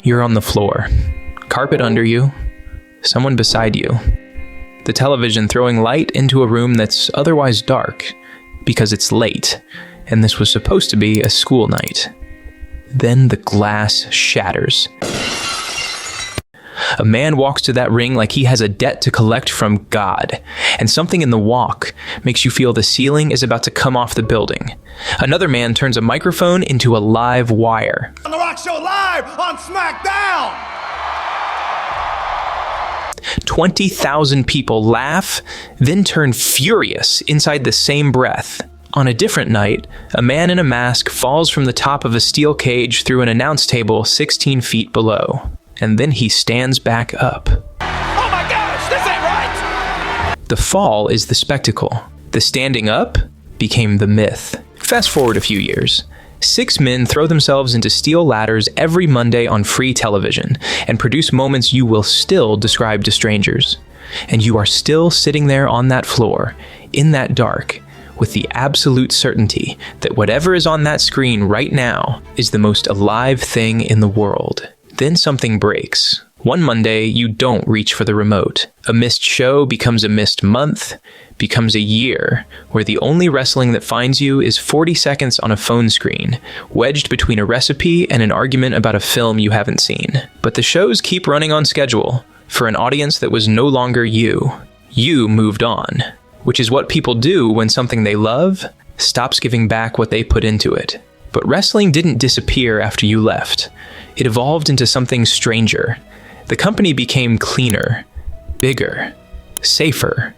You're on the floor. Carpet under you. Someone beside you. The television throwing light into a room that's otherwise dark because it's late, and this was supposed to be a school night. Then the glass shatters. A man walks to that ring like he has a debt to collect from God, and something in the walk makes you feel the ceiling is about to come off the building. Another man turns a microphone into a live wire. On The Rock Show live on SmackDown! 20,000 people laugh, then turn furious inside the same breath. On a different night, a man in a mask falls from the top of a steel cage through an announce table 16 feet below. And then he stands back up. Oh my gosh, this ain't right! The fall is the spectacle. The standing up became the myth. Fast forward a few years. 6 men throw themselves into steel ladders every Monday on free television and produce moments you will still describe to strangers. And you are still sitting there on that floor, in that dark, with the absolute certainty that whatever is on that screen right now is the most alive thing in the world. Then something breaks. One Monday, you don't reach for the remote. A missed show becomes a missed month, becomes a year, where the only wrestling that finds you is 40 seconds on a phone screen, wedged between a recipe and an argument about a film you haven't seen. But the shows keep running on schedule, for an audience that was no longer you. You moved on, which is what people do when something they love stops giving back what they put into it. But wrestling didn't disappear after you left. It evolved into something stranger. The company became cleaner, bigger, safer,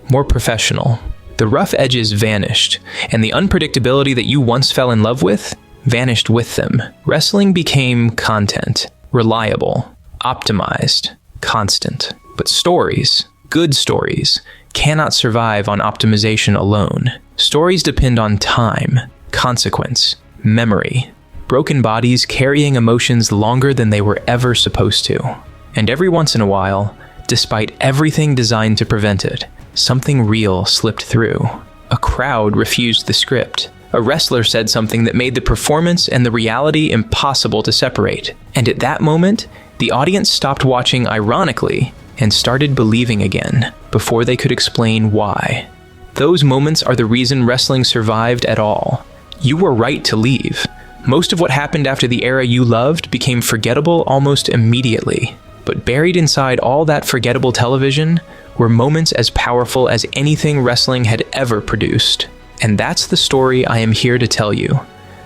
more professional. The rough edges vanished, and the unpredictability that you once fell in love with vanished with them. Wrestling became content, reliable, optimized, constant. But stories, good stories, cannot survive on optimization alone. Stories depend on time, consequence, memory. Broken bodies carrying emotions longer than they were ever supposed to. And every once in a while, despite everything designed to prevent it, something real slipped through. A crowd refused the script. A wrestler said something that made the performance and the reality impossible to separate. And at that moment, the audience stopped watching ironically and started believing again, before they could explain why. Those moments are the reason wrestling survived at all. You were right to leave. Most of what happened after the era you loved became forgettable almost immediately. But buried inside all that forgettable television were moments as powerful as anything wrestling had ever produced. And that's the story I am here to tell you.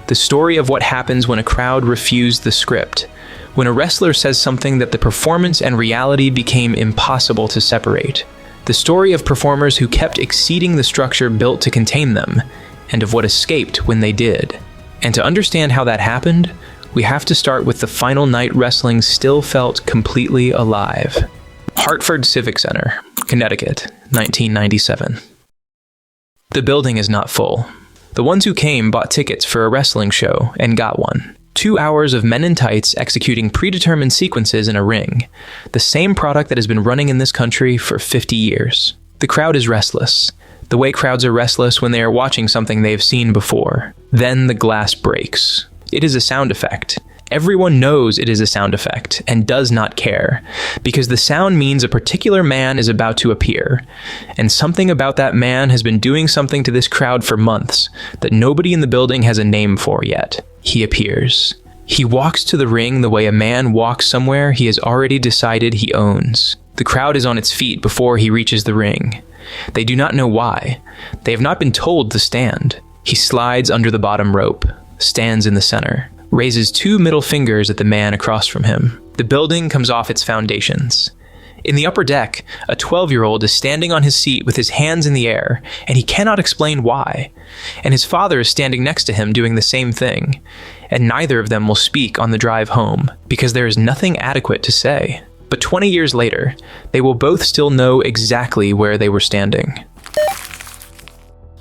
The story of what happens when a crowd refused the script. When a wrestler says something that the performance and reality became impossible to separate. The story of performers who kept exceeding the structure built to contain them, and of what escaped when they did. And to understand how that happened, we have to start with the final night wrestling still felt completely alive. Hartford Civic Center, Connecticut, 1997. The building is not full. The ones who came bought tickets for a wrestling show and got one. 2 hours of men in tights executing predetermined sequences in a ring. The same product that has been running in this country for 50 years. The crowd is restless. The way crowds are restless when they are watching something they have seen before. Then the glass breaks. It is a sound effect. Everyone knows it is a sound effect and does not care, because the sound means a particular man is about to appear, and something about that man has been doing something to this crowd for months that nobody in the building has a name for yet. He appears. He walks to the ring the way a man walks somewhere he has already decided he owns. The crowd is on its feet before he reaches the ring. They do not know why. They have not been told to stand. He slides under the bottom rope, stands in the center, raises 2 middle fingers at the man across from him. The building comes off its foundations. In the upper deck, a 12-year-old is standing on his seat with his hands in the air, and he cannot explain why. And his father is standing next to him doing the same thing. And neither of them will speak on the drive home, because there is nothing adequate to say. But 20 years later, they will both still know exactly where they were standing.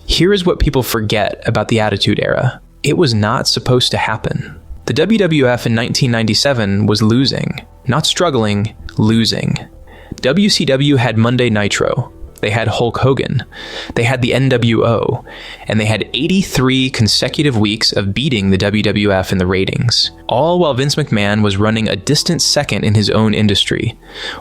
Here is what people forget about the Attitude Era. It was not supposed to happen. The WWF in 1997 was losing. Not struggling, losing. WCW had Monday Nitro. They had Hulk Hogan. They had the NWO. And they had 83 consecutive weeks of beating the WWF in the ratings. All while Vince McMahon was running a distant second in his own industry,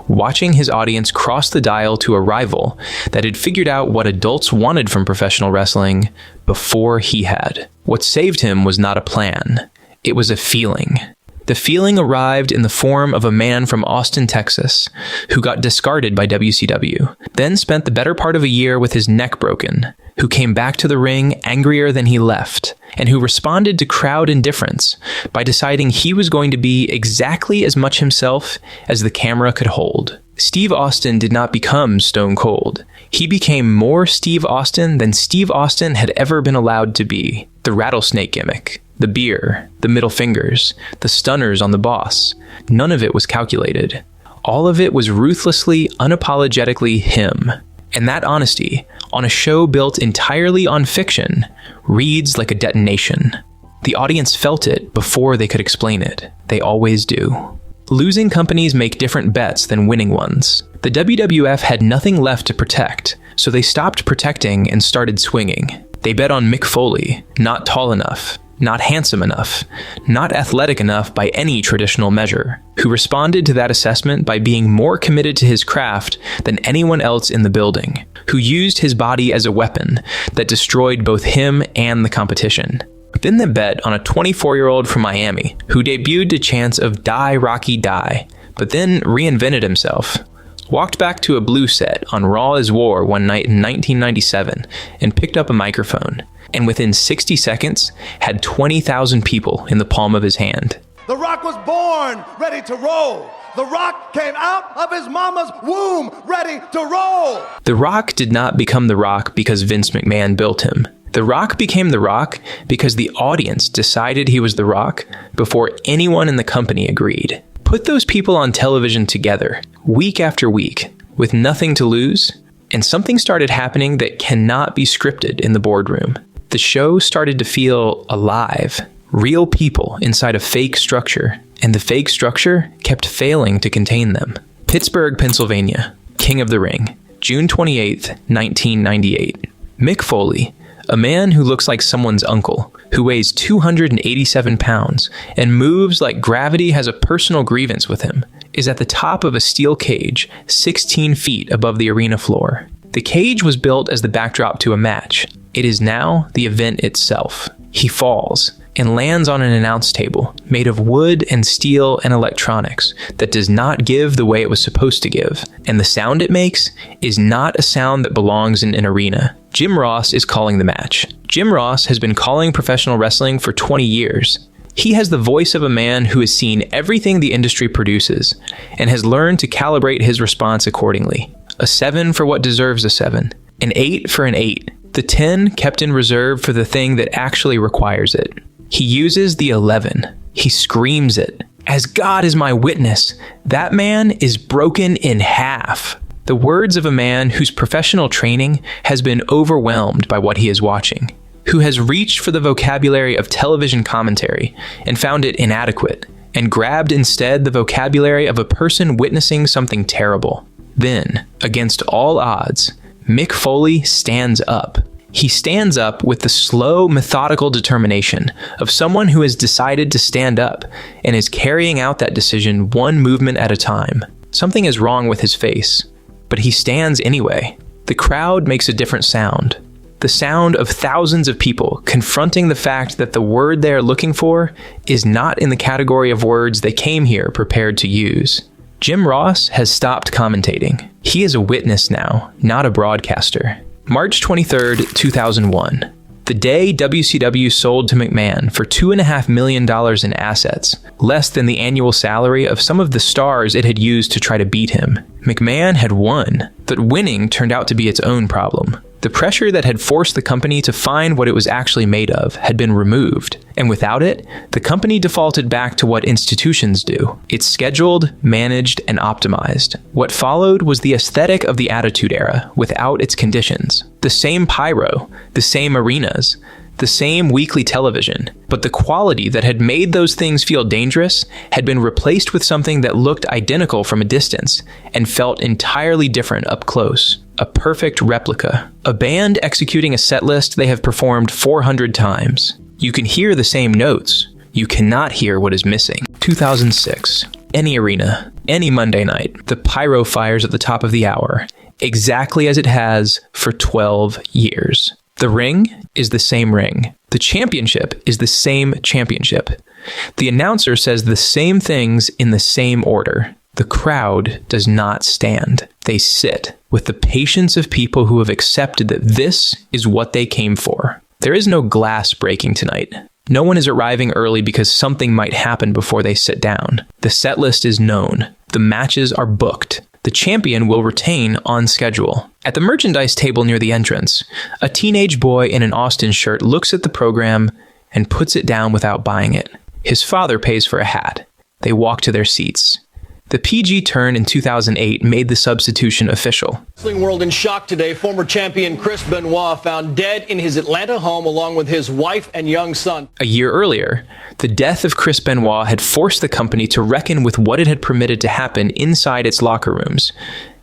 watching his audience cross the dial to a rival that had figured out what adults wanted from professional wrestling before he had. What saved him was not a plan. It was a feeling. The feeling arrived in the form of a man from Austin, Texas, who got discarded by WCW, then spent the better part of a year with his neck broken, who came back to the ring angrier than he left, and who responded to crowd indifference by deciding he was going to be exactly as much himself as the camera could hold. Steve Austin did not become Stone Cold. He became more Steve Austin than Steve Austin had ever been allowed to be. The rattlesnake gimmick, the beer, the middle fingers, the stunners on the boss. None of it was calculated. All of it was ruthlessly, unapologetically him. And that honesty, on a show built entirely on fiction, reads like a detonation. The audience felt it before they could explain it. They always do. Losing companies make different bets than winning ones. The WWF had nothing left to protect, so they stopped protecting and started swinging. They bet on Mick Foley, not tall enough, not handsome enough, not athletic enough by any traditional measure, who responded to that assessment by being more committed to his craft than anyone else in the building, who used his body as a weapon that destroyed both him and the competition. Then they bet on a 24-year-old from Miami who debuted to chants of "Die Rocky Die," but then reinvented himself. Walked back to a blue set on Raw is War one night in 1997 and picked up a microphone, and within 60 seconds had 20,000 people in the palm of his hand. The Rock was born ready to roll. The Rock came out of his mama's womb ready to roll. The Rock did not become The Rock because Vince McMahon built him. The Rock became The Rock because the audience decided he was The Rock before anyone in the company agreed. Put those people on television together, week after week, with nothing to lose, and something started happening that cannot be scripted in the boardroom. The show started to feel alive, real people inside a fake structure, and the fake structure kept failing to contain them. Pittsburgh, Pennsylvania, King of the Ring, June 28th, 1998. Mick Foley, a man who looks like someone's uncle, who weighs 287 pounds and moves like gravity has a personal grievance with him, is at the top of a steel cage 16 feet above the arena floor. The cage was built as the backdrop to a match. It is now the event itself. He falls and lands on an announce table made of wood and steel and electronics that does not give the way it was supposed to give. And the sound it makes is not a sound that belongs in an arena. Jim Ross is calling the match. Jim Ross has been calling professional wrestling for 20 years. He has the voice of a man who has seen everything the industry produces and has learned to calibrate his response accordingly. A 7 for what deserves a 7. An 8 for an 8. The 10 kept in reserve for the thing that actually requires it. He uses the 11. He screams it. As God is my witness, that man is broken in half. The words of a man whose professional training has been overwhelmed by what he is watching, who has reached for the vocabulary of television commentary and found it inadequate, and grabbed instead the vocabulary of a person witnessing something terrible. Then, against all odds, Mick Foley stands up. He stands up with the slow, methodical determination of someone who has decided to stand up and is carrying out that decision one movement at a time. Something is wrong with his face, but he stands anyway. The crowd makes a different sound. The sound of thousands of people confronting the fact that the word they are looking for is not in the category of words they came here prepared to use. Jim Ross has stopped commentating. He is a witness now, not a broadcaster. March 23rd, 2001. The day WCW sold to McMahon for $2.5 million in assets, less than the annual salary of some of the stars it had used to try to beat him. McMahon had won, but winning turned out to be its own problem. The pressure that had forced the company to find what it was actually made of had been removed, and without it, the company defaulted back to what institutions do. It's scheduled, managed, and optimized. What followed was the aesthetic of the Attitude Era without its conditions. The same pyro, the same arenas, the same weekly television, but the quality that had made those things feel dangerous had been replaced with something that looked identical from a distance and felt entirely different up close. a perfect replica. A band executing a set list they have performed 400 times. You can hear the same notes. You cannot hear what is missing. 2006. Any arena, any Monday night, the pyro fires at the top of the hour, exactly as it has for 12 years. The ring is the same ring. The championship is the same championship. The announcer says the same things in the same order. The crowd does not stand. They sit with the patience of people who have accepted that this is what they came for. There is no glass breaking tonight. No one is arriving early because something might happen before they sit down. The set list is known. The matches are booked. The champion will retain on schedule. At the merchandise table near the entrance, a teenage boy in an Austin shirt looks at the program and puts it down without buying it. His father pays for a hat. They walk to their seats. The PG turn in 2008 made the substitution official. Wrestling world in shock today. Former champion Chris Benoit found dead in his Atlanta home along with his wife and young son. A year earlier, the death of Chris Benoit had forced the company to reckon with what it had permitted to happen inside its locker rooms.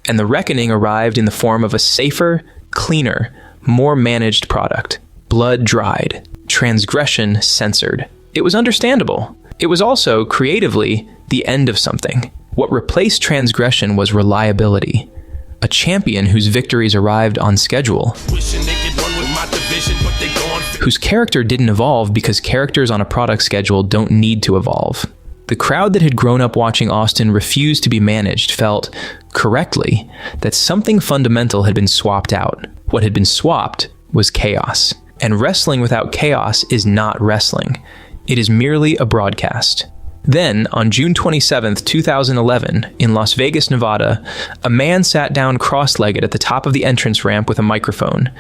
And the reckoning arrived in the form of a safer, cleaner, more managed product. Blood dried. Transgression censored. It was understandable. It was also, creatively, the end of something. What replaced transgression was reliability. A champion whose victories arrived on schedule. Whose character didn't evolve because characters on a product schedule don't need to evolve. The crowd that had grown up watching Austin refuse to be managed felt, correctly, that something fundamental had been swapped out. What had been swapped was chaos. And wrestling without chaos is not wrestling. It is merely a broadcast. Then, on June 27, 2011, in Las Vegas, Nevada, a man sat down cross-legged at the top of the entrance ramp with a microphone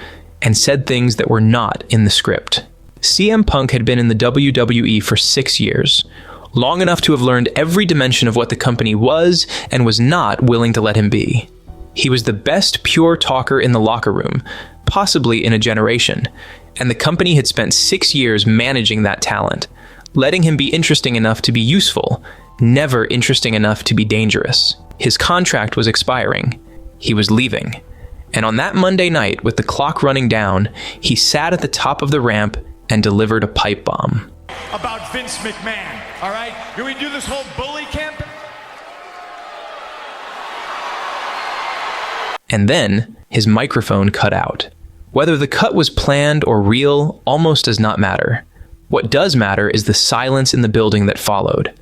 and said things that were not in the script. CM Punk had been in the WWE for 6 years, long enough to have learned every dimension of what the company was and was not willing to let him be. He was the best pure talker in the locker room, possibly in a generation, and the company had spent 6 years managing that talent, letting him be interesting enough to be useful, never interesting enough to be dangerous. His contract was expiring. He was leaving. And on that Monday night, with the clock running down, he sat at the top of the ramp and delivered a pipe bomb. About Vince McMahon, all right? Can we do this whole bully camp? And then, his microphone cut out. Whether the cut was planned or real almost does not matter. What does matter is the silence in the building that followed.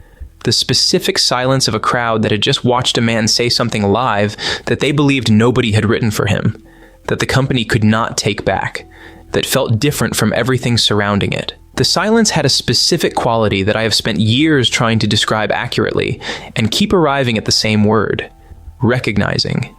The specific silence of a crowd that had just watched a man say something live that they believed nobody had written for him, that the company could not take back, that felt different from everything surrounding it. The silence had a specific quality that I have spent years trying to describe accurately and keep arriving at the same word: recognizing.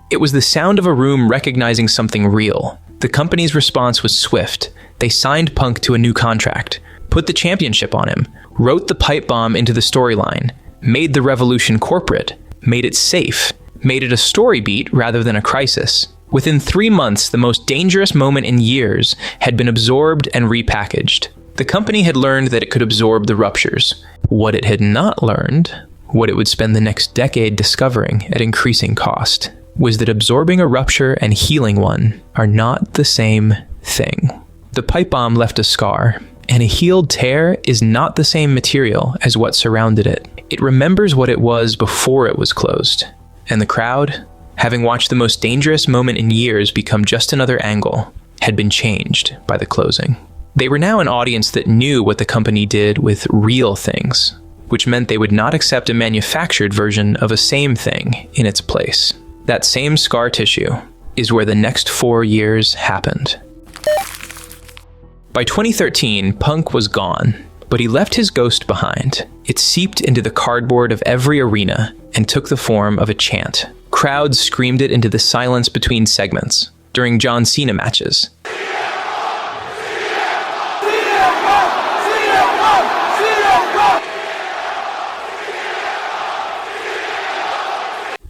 It was the sound of a room recognizing something real. The company's response was swift. They signed Punk to a new contract, put the championship on him, wrote the pipe bomb into the storyline, made the revolution corporate, made it safe, made it a story beat rather than a crisis. Within 3 months, the most dangerous moment in years had been absorbed and repackaged. The company had learned that it could absorb the ruptures. What it had not learned, what it would spend the next decade discovering at increasing cost, was that absorbing a rupture and healing one are not the same thing. The pipe bomb left a scar, and a healed tear is not the same material as what surrounded it. It remembers what it was before it was closed. And the crowd, having watched the most dangerous moment in years become just another angle, had been changed by the closing. They were now an audience that knew what the company did with real things, which meant they would not accept a manufactured version of a same thing in its place. That same scar tissue is where the next 4 years happened. By 2013, Punk was gone, but he left his ghost behind. It seeped into the cardboard of every arena and took the form of a chant. Crowds screamed it into the silence between segments, during John Cena matches.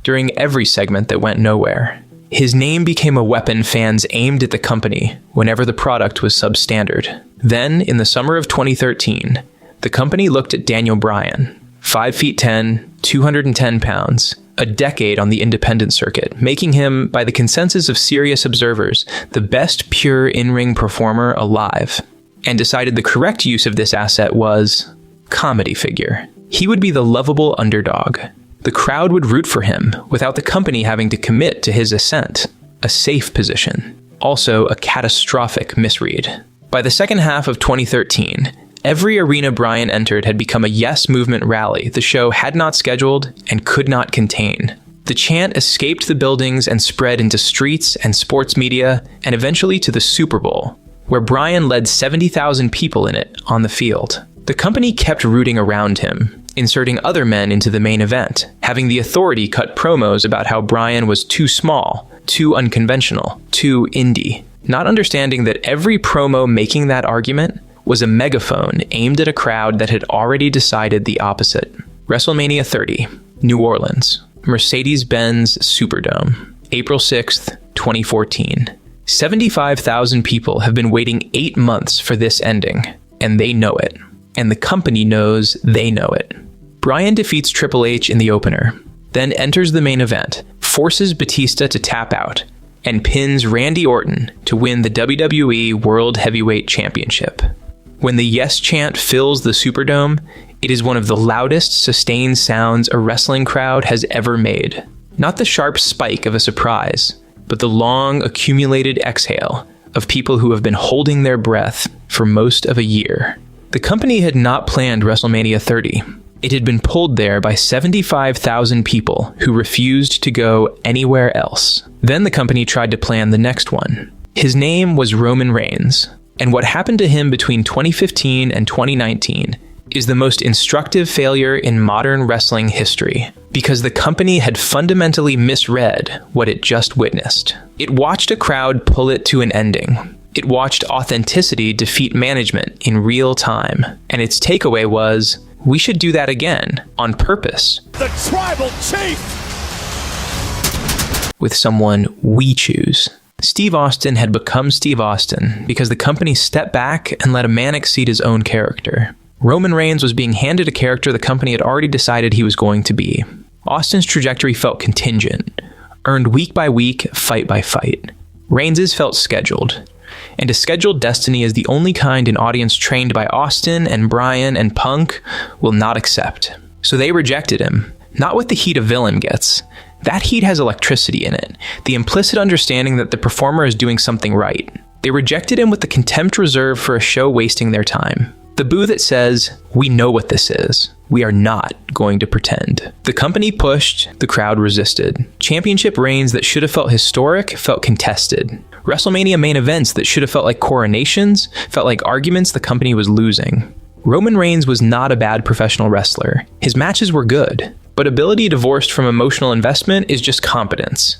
During every segment that went nowhere. His name became a weapon fans aimed at the company whenever the product was substandard. Then, in the summer of 2013, the company looked at Daniel Bryan, 5'10", 210 pounds, a decade on the independent circuit, making him, by the consensus of serious observers, the best pure in-ring performer alive, and decided the correct use of this asset was comedy figure. He would be the lovable underdog. The crowd would root for him without the company having to commit to his ascent. A safe position. Also a catastrophic misread. By the second half of 2013, every arena Bryan entered had become a Yes Movement rally the show had not scheduled and could not contain. The chant escaped the buildings and spread into streets and sports media, and eventually to the Super Bowl, where Bryan led 70,000 people in it on the field. The company kept rooting around him, inserting other men into the main event, having the authority cut promos about how Bryan was too small, too unconventional, too indie, not understanding that every promo making that argument was a megaphone aimed at a crowd that had already decided the opposite. WrestleMania 30, New Orleans, Mercedes-Benz Superdome, April 6th, 2014. 75,000 people have been waiting 8 months for this ending, and they know it. And the company knows they know it. Bryan defeats Triple H in the opener, then enters the main event, forces Batista to tap out, and pins Randy Orton to win the WWE World Heavyweight Championship. When the Yes chant fills the Superdome, it is one of the loudest sustained sounds a wrestling crowd has ever made. Not the sharp spike of a surprise, but the long accumulated exhale of people who have been holding their breath for most of a year. The company had not planned WrestleMania 30. It had been pulled there by 75,000 people who refused to go anywhere else. Then the company tried to plan the next one. His name was Roman Reigns, and what happened to him between 2015 and 2019 is the most instructive failure in modern wrestling history, because the company had fundamentally misread what it just witnessed. It watched a crowd pull it to an ending. It watched authenticity defeat management in real time, and its takeaway was, we should do that again, on purpose. The tribal chief! With someone we choose. Steve Austin had become Steve Austin because the company stepped back and let a man exceed his own character. Roman Reigns was being handed a character the company had already decided he was going to be. Austin's trajectory felt contingent, earned week by week, fight by fight. Reigns's felt scheduled. And a scheduled destiny is the only kind an audience trained by Austin and Bryan and Punk will not accept. So they rejected him, not with the heat a villain gets. That heat has electricity in it, the implicit understanding that the performer is doing something right. They rejected him with the contempt reserved for a show wasting their time. The boo that says, we know what this is. We are not going to pretend. The company pushed, the crowd resisted. Championship reigns that should have felt historic felt contested. WrestleMania main events that should have felt like coronations felt like arguments the company was losing. Roman Reigns was not a bad professional wrestler. His matches were good. But ability divorced from emotional investment is just competence.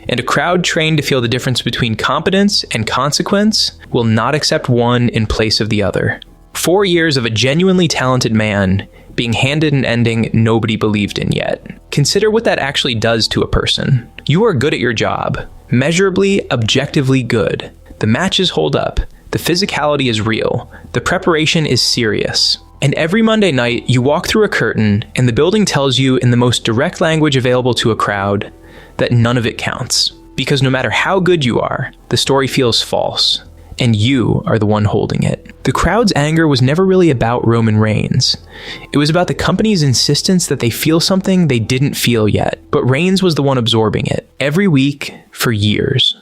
And a crowd trained to feel the difference between competence and consequence will not accept one in place of the other. 4 years of a genuinely talented man being handed an ending nobody believed in yet. Consider what that actually does to a person. You are good at your job. Measurably, objectively good. The matches hold up. The physicality is real. The preparation is serious. And every Monday night, you walk through a curtain, and the building tells you in the most direct language available to a crowd that none of it counts. Because no matter how good you are, the story feels false. And you are the one holding it. The crowd's anger was never really about Roman Reigns. It was about the company's insistence that they feel something they didn't feel yet. But Reigns was the one absorbing it, every week, for years.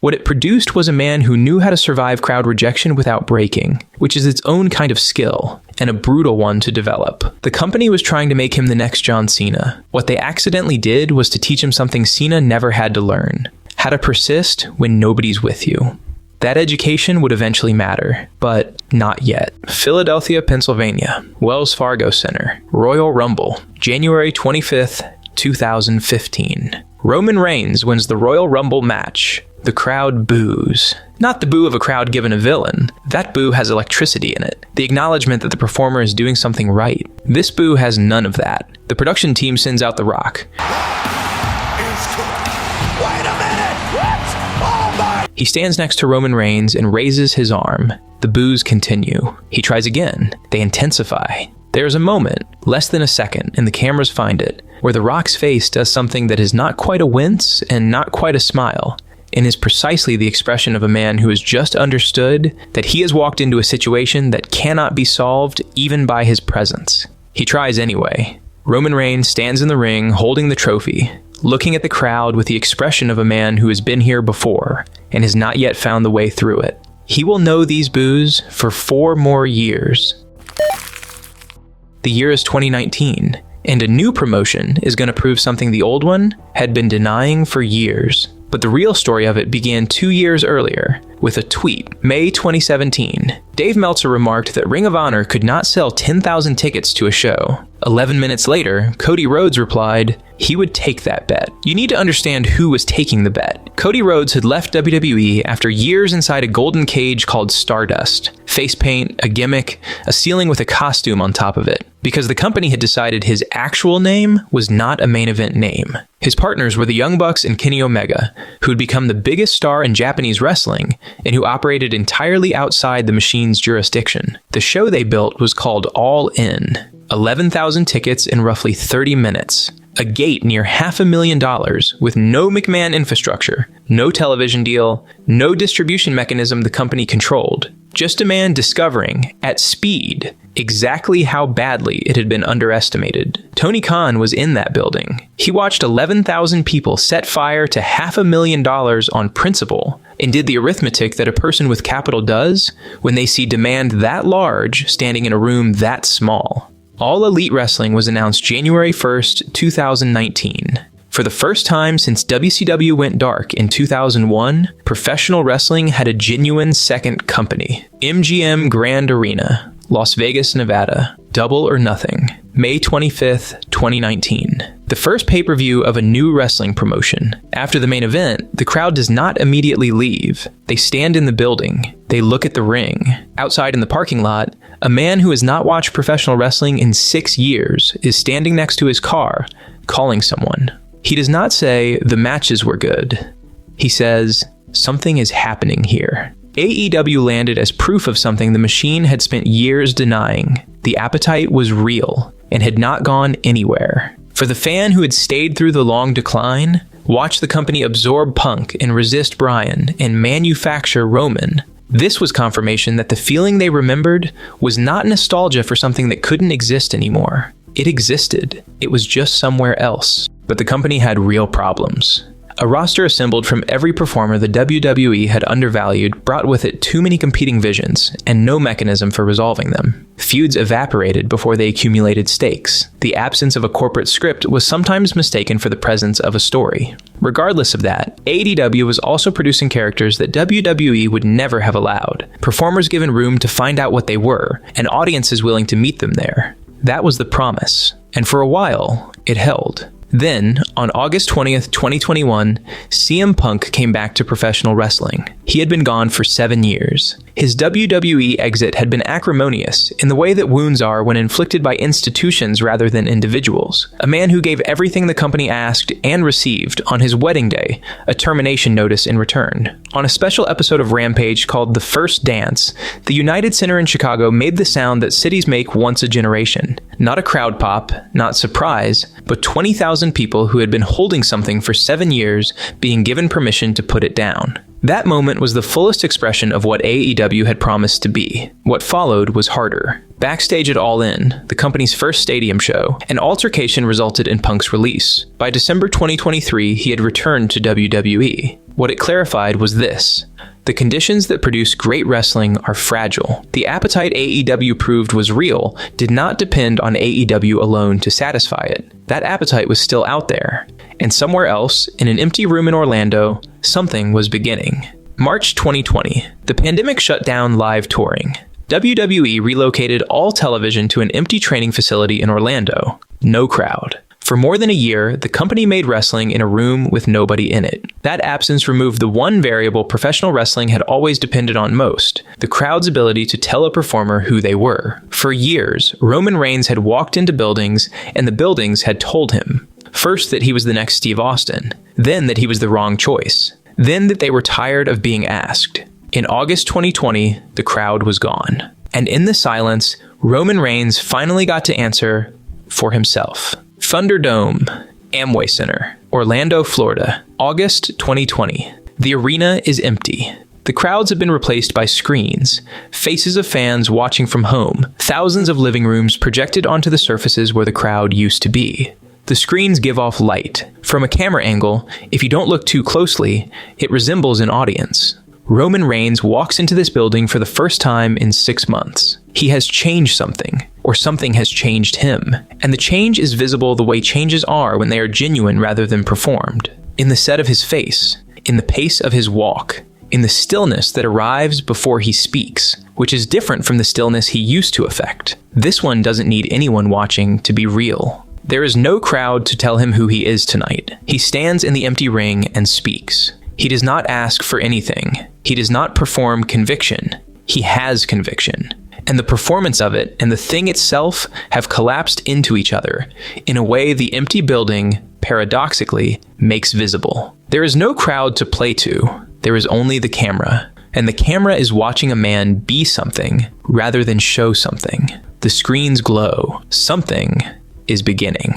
What it produced was a man who knew how to survive crowd rejection without breaking, which is its own kind of skill, and a brutal one to develop. The company was trying to make him the next John Cena. What they accidentally did was to teach him something Cena never had to learn: how to persist when nobody's with you. That education would eventually matter, but not yet. Philadelphia, Pennsylvania, Wells Fargo Center, Royal Rumble, January 25th, 2015. Roman Reigns wins the Royal Rumble match. The crowd boos. Not the boo of a crowd given a villain. That boo has electricity in it. The acknowledgement that the performer is doing something right. This boo has none of that. The production team sends out The Rock. He stands next to Roman Reigns and raises his arm. The boos continue. He tries again. They intensify. There's a moment, less than a second, and the cameras find it, where The Rock's face does something that is not quite a wince and not quite a smile, and is precisely the expression of a man who has just understood that he has walked into a situation that cannot be solved even by his presence. He tries anyway. Roman Reigns stands in the ring holding the trophy, looking at the crowd with the expression of a man who has been here before and has not yet found the way through it. He will know these boos for 4 more years. The year is 2019, and a new promotion is going to prove something the old one had been denying for years. But the real story of it began 2 years earlier, with a tweet, May 2017. Dave Meltzer remarked that Ring of Honor could not sell 10,000 tickets to a show. 11 minutes later, Cody Rhodes replied, he would take that bet. You need to understand who was taking the bet. Cody Rhodes had left WWE after years inside a golden cage called Stardust. Face paint, a gimmick, a ceiling with a costume on top of it. Because the company had decided his actual name was not a main event name. His partners were the Young Bucks and Kenny Omega, who had become the biggest star in Japanese wrestling and who operated entirely outside the machine's jurisdiction. The show they built was called All In. 11,000 tickets in roughly 30 minutes. A gate near $500,000 with no McMahon infrastructure, no television deal, no distribution mechanism the company controlled. Just a man discovering, at speed, exactly how badly it had been underestimated. Tony Khan was in that building. He watched 11,000 people set fire to $500,000 on principle and did the arithmetic that a person with capital does when they see demand that large standing in a room that small. All Elite Wrestling was announced January 1st, 2019. For the first time since WCW went dark in 2001, professional wrestling had a genuine second company. MGM Grand Arena, Las Vegas, Nevada. Double or Nothing, May 25th, 2019. The first pay-per-view of a new wrestling promotion. After the main event, the crowd does not immediately leave. They stand in the building. They look at the ring. Outside in the parking lot, a man who has not watched professional wrestling in 6 years is standing next to his car, calling someone. He does not say, the matches were good. He says, something is happening here. AEW landed as proof of something the machine had spent years denying. The appetite was real and had not gone anywhere. For the fan who had stayed through the long decline, watch the company absorb Punk and resist Bryan and manufacture Roman, this was confirmation that the feeling they remembered was not nostalgia for something that couldn't exist anymore. It existed. It was just somewhere else. But the company had real problems. A roster assembled from every performer the WWE had undervalued brought with it too many competing visions and no mechanism for resolving them. Feuds evaporated before they accumulated stakes. The absence of a corporate script was sometimes mistaken for the presence of a story. Regardless of that, AEW was also producing characters that WWE would never have allowed, performers given room to find out what they were, and audiences willing to meet them there. That was the promise, and for a while, it held. Then, on August 20th, 2021, CM Punk came back to professional wrestling. He had been gone for 7 years. His WWE exit had been acrimonious in the way that wounds are when inflicted by institutions rather than individuals. A man who gave everything the company asked and received on his wedding day, a termination notice in return. On a special episode of Rampage called The First Dance, the United Center in Chicago made the sound that cities make once a generation. Not a crowd pop, not surprise, but 20,000 people who had been holding something for 7 years being given permission to put it down. That moment was the fullest expression of what AEW had promised to be. What followed was harder. Backstage at All In, the company's first stadium show, an altercation resulted in Punk's release. By December 2023, he had returned to WWE. What it clarified was this: the conditions that produce great wrestling are fragile. The appetite AEW proved was real did not depend on AEW alone to satisfy it. That appetite was still out there. And somewhere else, in an empty room in Orlando, something was beginning. March 2020, the pandemic shut down live touring. WWE relocated all television to an empty training facility in Orlando. No crowd. For more than a year, the company made wrestling in a room with nobody in it. That absence removed the one variable professional wrestling had always depended on most, the crowd's ability to tell a performer who they were. For years, Roman Reigns had walked into buildings, and the buildings had told him. First that he was the next Steve Austin, then that he was the wrong choice, then that they were tired of being asked. In August 2020, the crowd was gone. And in the silence, Roman Reigns finally got to answer for himself. Thunderdome, Amway Center, Orlando, Florida, August 2020. The arena is empty. The crowds have been replaced by screens, faces of fans watching from home, thousands of living rooms projected onto the surfaces where the crowd used to be. The screens give off light. From a camera angle, if you don't look too closely, it resembles an audience. Roman Reigns walks into this building for the first time in 6 months. He has changed something, or something has changed him. And the change is visible the way changes are when they are genuine rather than performed. In the set of his face, in the pace of his walk, in the stillness that arrives before he speaks, which is different from the stillness he used to affect. This one doesn't need anyone watching to be real. There is no crowd to tell him who he is tonight. He stands in the empty ring and speaks. He does not ask for anything. He does not perform conviction. He has conviction. And the performance of it and the thing itself have collapsed into each other in a way the empty building, paradoxically, makes visible. There is no crowd to play to. There is only the camera. And the camera is watching a man be something rather than show something. The screens glow. Something is beginning.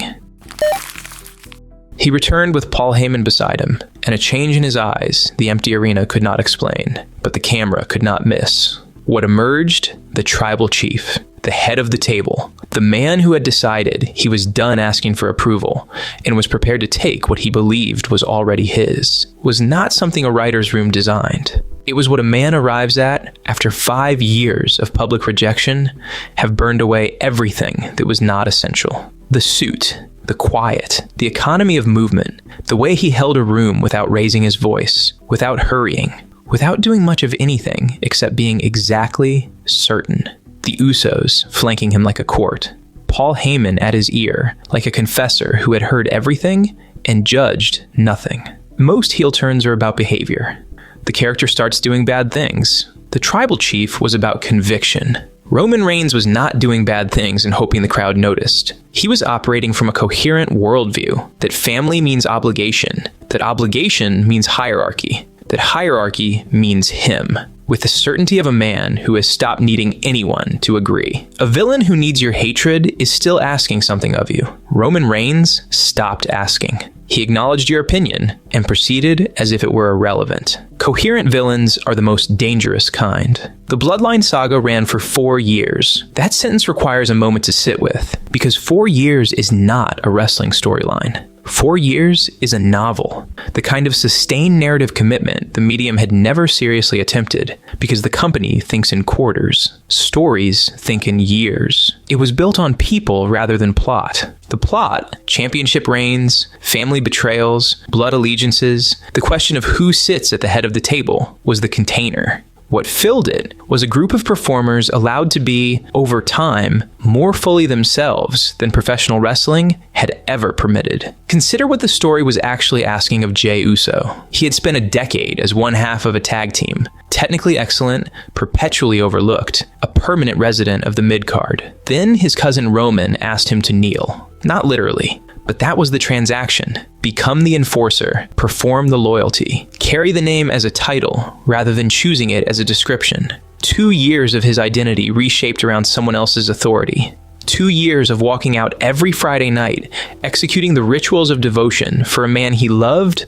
He returned with Paul Heyman beside him, and a change in his eyes the empty arena could not explain, but the camera could not miss. What emerged? The tribal chief, the head of the table, the man who had decided he was done asking for approval and was prepared to take what he believed was already his, was not something a writer's room designed. It was what a man arrives at after 5 years of public rejection have burned away everything that was not essential. The suit, the quiet, the economy of movement, the way he held a room without raising his voice, without hurrying, without doing much of anything except being exactly certain. The Usos flanking him like a court. Paul Heyman at his ear, like a confessor who had heard everything and judged nothing. Most heel turns are about behavior. The character starts doing bad things. The tribal chief was about conviction. Roman Reigns was not doing bad things and hoping the crowd noticed. He was operating from a coherent worldview, that family means obligation, that obligation means hierarchy, that hierarchy means him, with the certainty of a man who has stopped needing anyone to agree. A villain who needs your hatred is still asking something of you. Roman Reigns stopped asking. He acknowledged your opinion and proceeded as if it were irrelevant. Coherent villains are the most dangerous kind. The Bloodline saga ran for 4 years. That sentence requires a moment to sit with, because 4 years is not a wrestling storyline. 4 years is a novel, the kind of sustained narrative commitment the medium had never seriously attempted, because the company thinks in quarters. Stories think in years. It was built on people rather than plot. The plot, championship reigns, family betrayals, blood allegiances, the question of who sits at the head of the table, was the container. What filled it was a group of performers allowed to be, over time, more fully themselves than professional wrestling had ever permitted. Consider what the story was actually asking of Jey Uso. He had spent a decade as one half of a tag team, technically excellent, perpetually overlooked, a permanent resident of the mid-card. Then his cousin Roman asked him to kneel. Not literally, but that was the transaction. Become the enforcer, perform the loyalty, carry the name as a title rather than choosing it as a description. 2 years of his identity reshaped around someone else's authority. 2 years of walking out every Friday night, executing the rituals of devotion for a man he loved,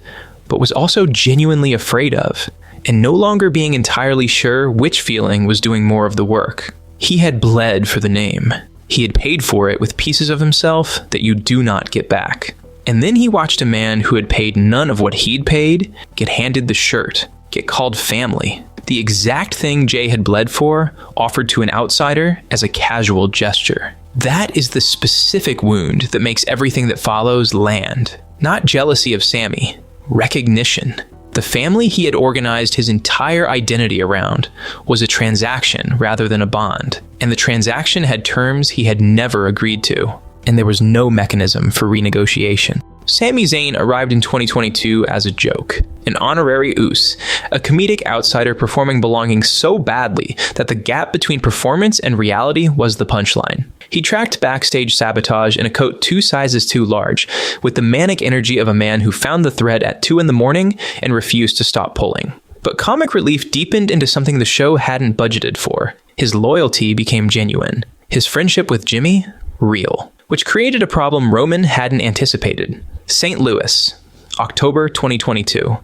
but was also genuinely afraid of, and no longer being entirely sure which feeling was doing more of the work. He had bled for the name. He had paid for it with pieces of himself that you do not get back. And then he watched a man who had paid none of what he'd paid get handed the shirt, get called family. The exact thing Jey had bled for, offered to an outsider as a casual gesture. That is the specific wound that makes everything that follows land. Not jealousy of Sami, recognition. The family he had organized his entire identity around was a transaction rather than a bond, and the transaction had terms he had never agreed to, and there was no mechanism for renegotiation. Sami Zayn arrived in 2022 as a joke, an honorary Uso, a comedic outsider performing belonging so badly that the gap between performance and reality was the punchline. He tracked backstage sabotage in a coat 2 sizes too large, with the manic energy of a man who found the thread at 2 a.m. and refused to stop pulling. But comic relief deepened into something the show hadn't budgeted for. His loyalty became genuine. His friendship with Jimmy, real. which created a problem Roman hadn't anticipated. St. Louis, October 2022.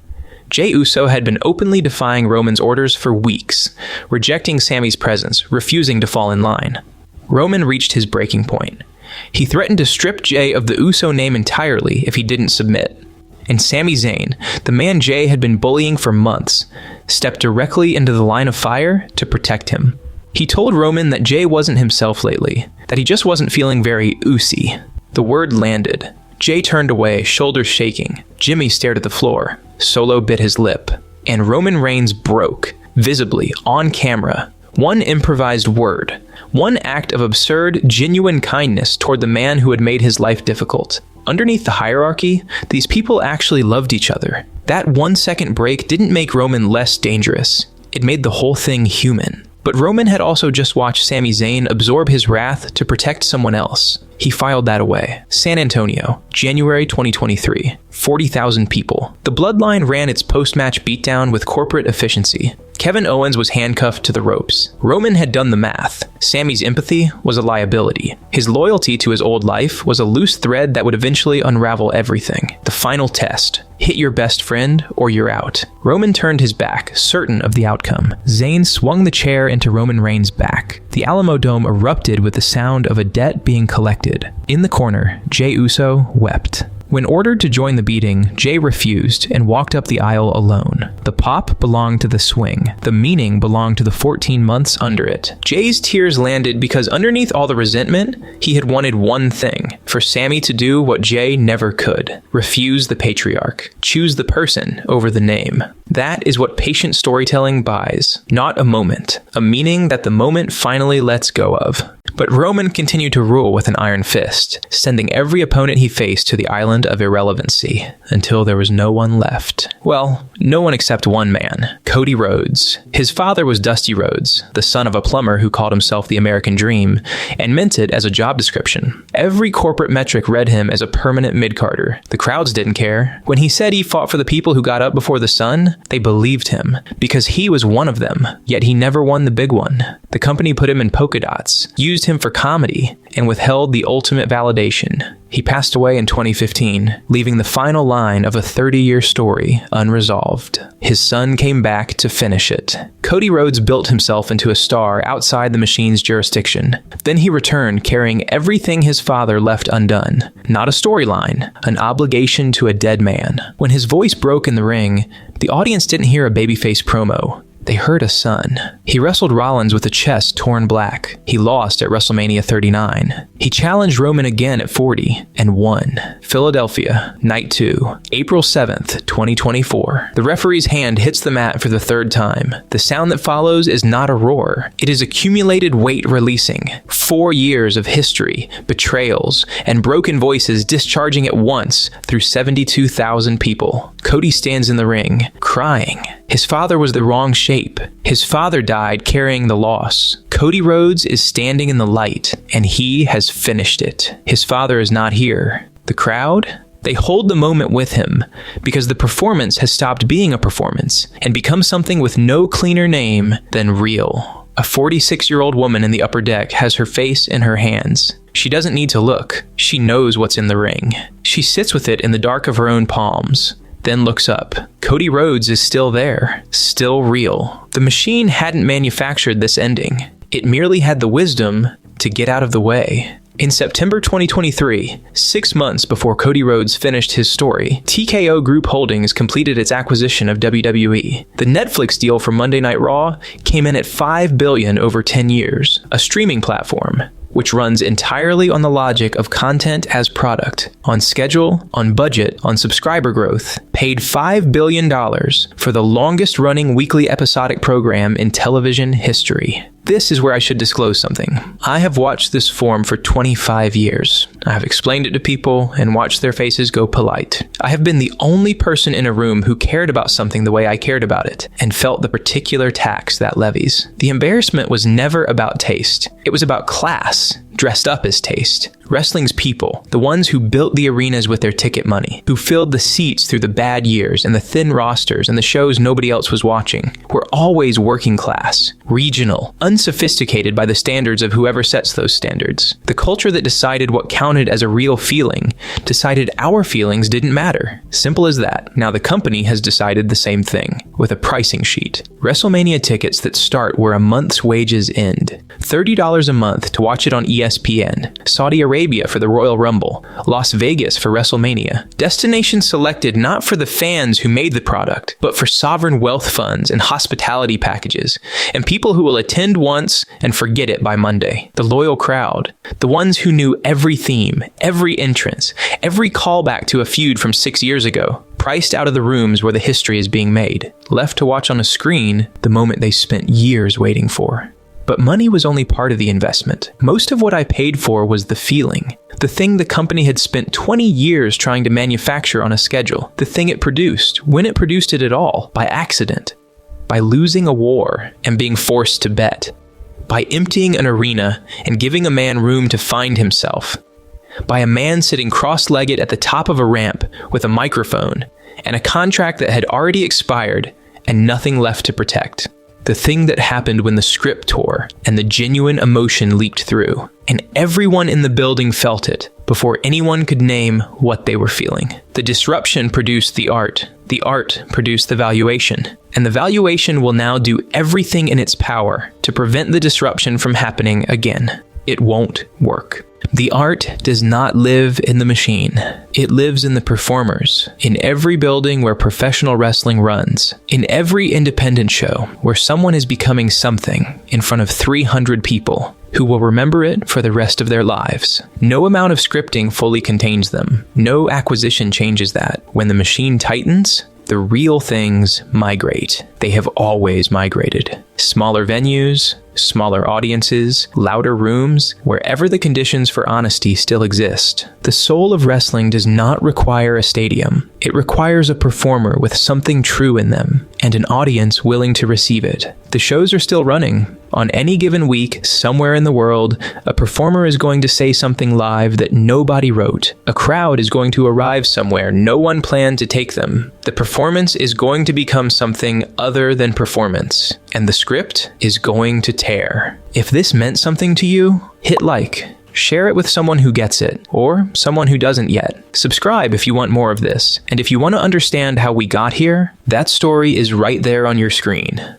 Jey Uso had been openly defying Roman's orders for weeks, rejecting Sami's presence, refusing to fall in line. Roman reached his breaking point. He threatened to strip Jey of the Uso name entirely if he didn't submit. And Sami Zayn, the man Jey had been bullying for months, stepped directly into the line of fire to protect him. He told Roman that Jey wasn't himself lately, that he just wasn't feeling very Usy. The word landed. Jey turned away, shoulders shaking. Jimmy stared at the floor. Solo bit his lip. And Roman Reigns broke, visibly, on camera. One improvised word. One act of absurd, genuine kindness toward the man who had made his life difficult. Underneath the hierarchy, these people actually loved each other. That 1 second break didn't make Roman less dangerous. It made the whole thing human. But Roman had also just watched Sami Zayn absorb his wrath to protect someone else. He filed that away. San Antonio, January 2023. 40,000 people. The Bloodline ran its post-match beatdown with corporate efficiency. Kevin Owens was handcuffed to the ropes. Roman had done the math. Sami's empathy was a liability. His loyalty to his old life was a loose thread that would eventually unravel everything. The final test. Hit your best friend or you're out. Roman turned his back, certain of the outcome. Zayn swung the chair into Roman Reigns' back. The Alamo Dome erupted with the sound of a debt being collected. In the corner, Jey Uso wept. When ordered to join the beating, Jey refused and walked up the aisle alone. The pop belonged to the swing. The meaning belonged to the 14 months under it. Jey's tears landed because underneath all the resentment, he had wanted one thing: for Sami to do what Jey never could. Refuse the patriarch. Choose the person over the name. That is what patient storytelling buys. Not a moment. A meaning that the moment finally lets go of. But Roman continued to rule with an iron fist, sending every opponent he faced to the island of irrelevancy, until there was no one left. Well, no one except one man, Cody Rhodes. His father was Dusty Rhodes, the son of a plumber who called himself the American Dream, and meant it as a job description. Every corporate metric read him as a permanent mid-carder. The crowds didn't care. When he said he fought for the people who got up before the sun, they believed him, because he was one of them, yet he never won the big one. The company put him in polka dots, used him for comedy, and withheld the ultimate validation. He passed away in 2015, leaving the final line of a 30-year story unresolved. His son came back to finish it. Cody Rhodes built himself into a star outside the machine's jurisdiction. Then he returned carrying everything his father left undone. Not a storyline, an obligation to a dead man. When his voice broke in the ring, the audience didn't hear a babyface promo. They heard a son. He wrestled Rollins with a chest torn black. He lost at WrestleMania 39. He challenged Roman again at 40 and won. Philadelphia, Night 2, April 7th, 2024. The referee's hand hits the mat for the third time. The sound that follows is not a roar. It is accumulated weight releasing. 4 years of history, betrayals, and broken voices discharging at once through 72,000 people. Cody stands in the ring, crying. His father was the wrong shape. His father died carrying the loss. Cody Rhodes is standing in the light, and he has finished it. His father is not here. The crowd? They hold the moment with him, because the performance has stopped being a performance and become something with no cleaner name than real. A 46-year-old woman in the upper deck has her face in her hands. She doesn't need to look. She knows what's in the ring. She sits with it in the dark of her own palms, then looks up. Cody Rhodes is still there, still real. The machine hadn't manufactured this ending. It merely had the wisdom to get out of the way. In September 2023, 6 months before Cody Rhodes finished his story, TKO Group Holdings completed its acquisition of WWE. The Netflix deal for Monday Night Raw came in at $5 billion over 10 years, a streaming platform which runs entirely on the logic of content as product, on schedule, on budget, on subscriber growth, paid $5 billion for the longest-running weekly episodic program in television history. This is where I should disclose something. I have watched this form for 25 years. I have explained it to people and watched their faces go polite. I have been the only person in a room who cared about something the way I cared about it and felt the particular tax that levies. The embarrassment was never about taste. It was about class. dressed up as taste. Wrestling's people, the ones who built the arenas with their ticket money, who filled the seats through the bad years and the thin rosters and the shows nobody else was watching, were always working class, regional, unsophisticated by the standards of whoever sets those standards. The culture that decided what counted as a real feeling decided our feelings didn't matter. Simple as that. Now the company has decided the same thing, with a pricing sheet. WrestleMania tickets that start where a month's wages end. $30 a month to watch it on ESPN, Saudi Arabia for the Royal Rumble, Las Vegas for WrestleMania. Destinations selected not for the fans who made the product, but for sovereign wealth funds and hospitality packages, and people who will attend once and forget it by Monday. The loyal crowd, the ones who knew every theme, every entrance, every callback to a feud from 6 years ago, priced out of the rooms where the history is being made, left to watch on a screen the moment they spent years waiting for. But money was only part of the investment. Most of what I paid for was the feeling. The thing the company had spent 20 years trying to manufacture on a schedule. The thing it produced, when it produced it at all, by accident. By losing a war and being forced to bet. By emptying an arena and giving a man room to find himself. By a man sitting cross-legged at the top of a ramp with a microphone and a contract that had already expired and nothing left to protect. The thing that happened when the script tore and the genuine emotion leaked through, and everyone in the building felt it before anyone could name what they were feeling. The disruption produced the art produced the valuation, and the valuation will now do everything in its power to prevent the disruption from happening again. It won't work. The art does not live in the machine. It lives in the performers, in every building where professional wrestling runs, in every independent show where someone is becoming something in front of 300 people who will remember it for the rest of their lives. No amount of scripting fully contains them. No acquisition changes that. When the machine tightens, the real things migrate. They have always migrated. Smaller venues, smaller audiences, louder rooms, wherever the conditions for honesty still exist. The soul of wrestling does not require a stadium. It requires a performer with something true in them, and an audience willing to receive it. The shows are still running. On any given week, somewhere in the world, a performer is going to say something live that nobody wrote. A crowd is going to arrive somewhere no one planned to take them. The performance is going to become something other than performance, and the script is going to tear. If this meant something to you, hit like. Share it with someone who gets it, or someone who doesn't yet. Subscribe if you want more of this, and if you want to understand how we got here, that story is right there on your screen.